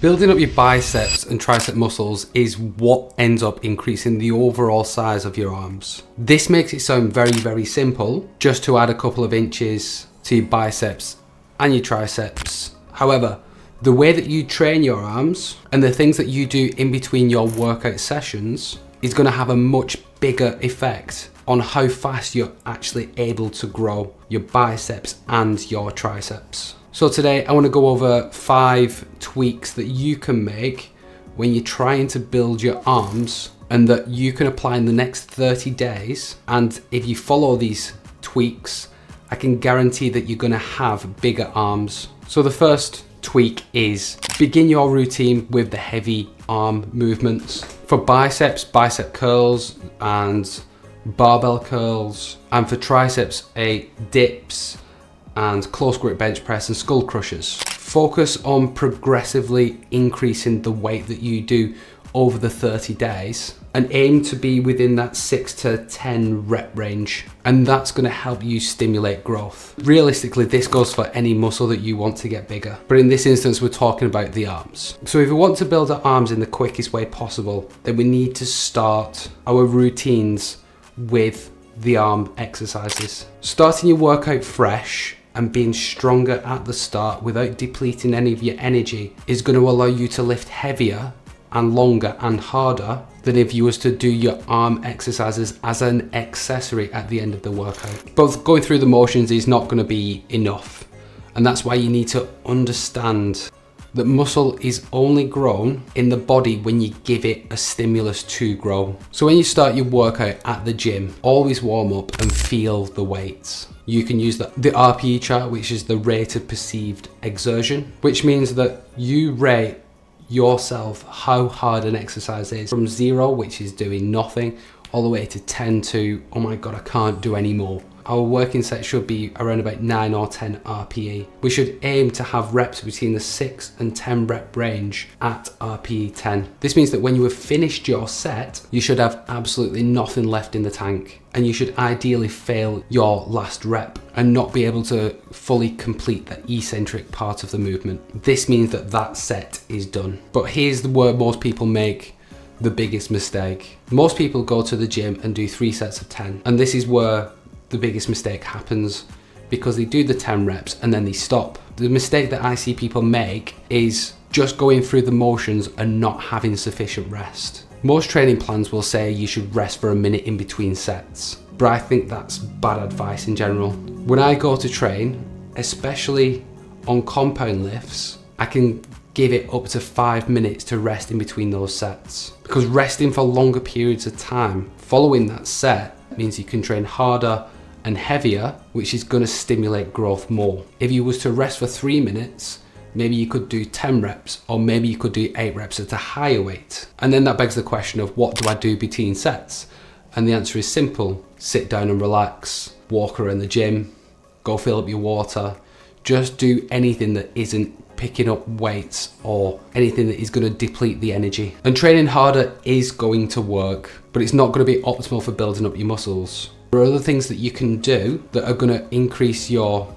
Building up your biceps and tricep muscles is what ends up increasing the overall size of your arms. This makes it sound very, very simple, just to add a couple of inches to your biceps and your triceps. However, the way that you train your arms and the things that you do in between your workout sessions is going to have a much bigger effect on how fast you're actually able to grow your biceps and your triceps. So today I want to go over 5 tweaks that you can make when you're trying to build your arms and that you can apply in the next 30 days. And if you follow these tweaks, I can guarantee that you're going to have bigger arms. So the first tweak is begin your routine with the heavy arm movements. For biceps, bicep curls and barbell curls, and for triceps, dips and close grip bench press and skull crushers. Focus on progressively increasing the weight that you do over the 30 days and aim to be within that 6 to 10 rep range, and that's going to help you stimulate growth. Realistically, this goes for any muscle that you want to get bigger, but in this instance we're talking about the arms. So if we want to build our arms in the quickest way possible, then we need to start our routines with the arm exercises. Starting your workout fresh and being stronger at the start without depleting any of your energy is going to allow you to lift heavier and longer and harder than if you was to do your arm exercises as an accessory at the end of the workout. But going through the motions is not going to be enough, and that's why you need to understand that muscle is only grown in the body when you give it a stimulus to grow. So when you start your workout at the gym, always warm up and feel the weights. You can use the RPE chart, which is the rate of perceived exertion, which means that you rate yourself how hard an exercise is from 0, which is doing nothing, all the way to 10 to, oh my God, I can't do any more. Our working set should be around about 9 or 10 RPE. We should aim to have reps between the 6 and 10 rep range at RPE 10. This means that when you have finished your set, you should have absolutely nothing left in the tank, and you should ideally fail your last rep and not be able to fully complete the eccentric part of the movement. This means that that set is done. But here's where most people make the biggest mistake. Most people go to the gym and do 3 sets of 10, and this is where the biggest mistake happens, because they do the 10 reps and then they stop. The mistake that I see people make is just going through the motions and not having sufficient rest. Most training plans will say you should rest for a minute in between sets, but I think that's bad advice in general. When I go to train, especially on compound lifts, I can give it up to 5 minutes to rest in between those sets, because resting for longer periods of time following that set means you can train harder and heavier, which is going to stimulate growth more. If you was to rest for 3 minutes, maybe you could do 10 reps, or maybe you could do 8 reps at a higher weight. And then that begs the question of, what do I do between sets? And the answer is simple: sit down and relax, walk around the gym, go fill up your water, just do anything that isn't picking up weights or anything that is going to deplete the energy. And training harder is going to work, but it's not going to be optimal for building up your muscles. There are other things that you can do that are going to increase your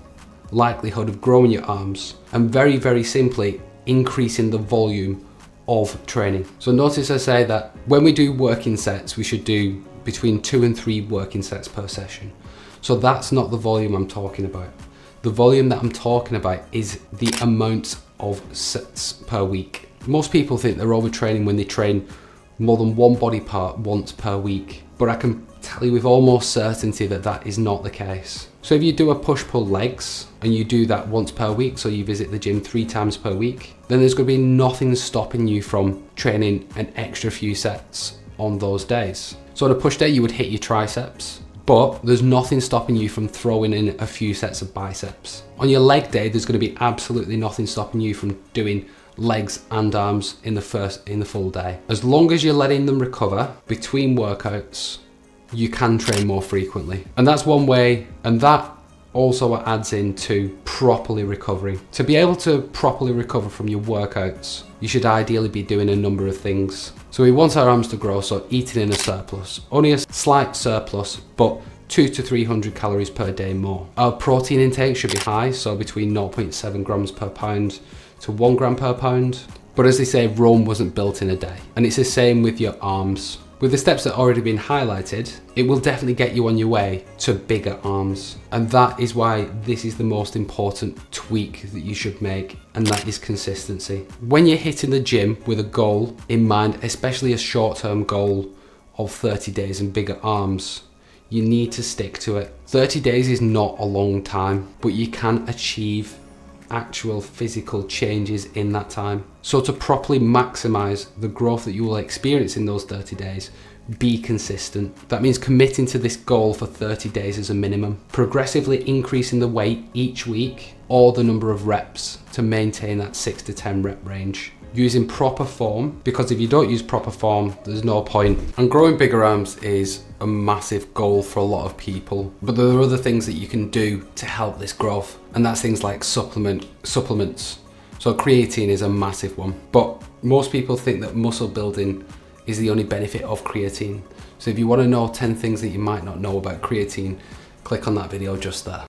likelihood of growing your arms, and very, very simply increasing the volume of training. So notice I say that when we do working sets, we should do between 2 and 3 working sets per session. So that's not the volume I'm talking about. The volume that I'm talking about is the amount of sets per week. Most people think they're overtraining when they train more than one body part once per week, but I can tell you with almost certainty that that is not the case. So if you do a push-pull legs and you do that once per week, so you visit the gym 3 times per week, then there's going to be nothing stopping you from training an extra few sets on those days. So on a push day, you would hit your triceps, but there's nothing stopping you from throwing in a few sets of biceps. On your leg day, there's going to be absolutely nothing stopping you from doing legs and arms in the full day. As long as you're letting them recover between workouts, you can train more frequently. And that's one way, and that also adds into properly recovering. To be able to properly recover from your workouts, you should ideally be doing a number of things. So we want our arms to grow, so eating in a surplus. Only a slight surplus, but 200 to 300 calories per day more. Our protein intake should be high, so between 0.7 grams per pound to 1 gram per pound. But as they say, Rome wasn't built in a day. And it's the same with your arms. With the steps that have already been highlighted, it will definitely get you on your way to bigger arms. And that is why this is the most important tweak that you should make, and that is consistency. When you're hitting the gym with a goal in mind, especially a short-term goal of 30 days and bigger arms, you need to stick to it. 30 days is not a long time, but you can achieve actual physical changes in that time. So to properly maximize the growth that you will experience in those 30 days, be consistent. That means committing to this goal for 30 days as a minimum, progressively increasing the weight each week or the number of reps to maintain that 6 to 10 rep range. Using proper form, because if you don't use proper form, there's no point. And growing bigger arms is a massive goal for a lot of people, but there are other things that you can do to help this growth, and that's things like supplements. So creatine is a massive one, but most people think that muscle building is the only benefit of creatine. So if you want to know 10 things that you might not know about creatine, click on that video just there.